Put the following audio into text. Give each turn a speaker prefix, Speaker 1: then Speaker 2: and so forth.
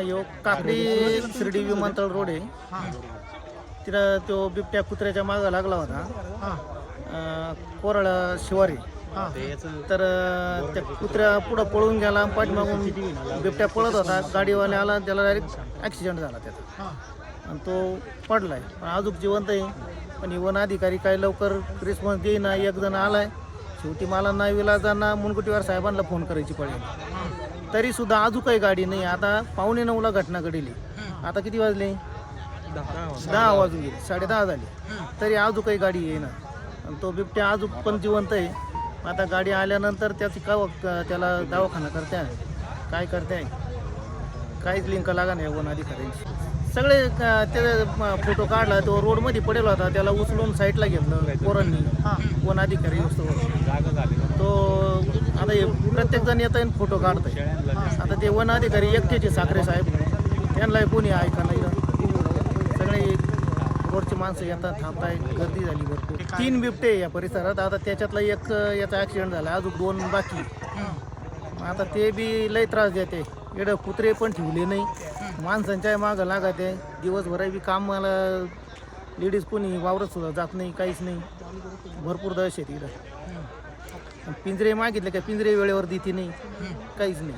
Speaker 1: यो काकडी शिर्डी विमानतळ रोड आहे. तिथं तो बिबट्या कुत्र्याच्या मागं लागला होता. कोरळ शिवारी. तर त्या कुत्र्या पुढं पळून गेला. पाठीमागून बिबट्या पळत होता. गाडीवाला आला, त्याला डायरेक्ट ॲक्सिडेंट झाला त्याचा आणि तो पडलाय. पण अजून जिवंत आहे. पण ही वन अधिकारी काय लवकर रिस्पॉन्स देईना. एक जण आलाय. शेवटी मला नाही विलाजांना मुनगुटीवार साहेबांना फोन करायची पडेल. तरी सुद्धा अजून काही गाडी नाही. आता 8:45 घटना घडली. आता किती वाजले? 10 वाजून गेले. 10:30 झाले. तरी अजून काही गाडी येईना. आणि तो बिबट्या अजून पण जिवंत आहे. आता गाडी आल्यानंतर त्याची त्याला दवाखाना करते आहे, काय करते आहे, काहीच लिंक लागा नाही वन अधिकाऱ्यांची. सगळे ते फोटो काढला. तो रोडमध्ये पडेल होता. त्याला उचलून साईडला घेतलं पोरांनी. वन अधिकारी तो आता प्रत्येक जण येत आहे फोटो काढत आहे. आता ते वन अधिकारी एकटेचे साखरे साहेब, त्यांना कोणी ऐका नाही. सगळे रोडची माणसं येतात, थांबताय, गर्दी झाली भरपूर. 3 बिबटे या परिसरात. आता त्याच्यातला एक याचा ॲक्सिडेंट झाला. अजून 2 बाकी. आता ते बी लय त्रास देते. इकडं कुत्रे पण ठेवले नाही. माणसांच्या मागं लागत आहे. दिवसभर बी कामाला लेडीज कोणी वावरत सुद्धा जात नाही, काहीच नाही. भरपूर दहशत इकडं. पिंजरे मागितले का पिंजरे वेळेवर देते नाही, काहीच नाही.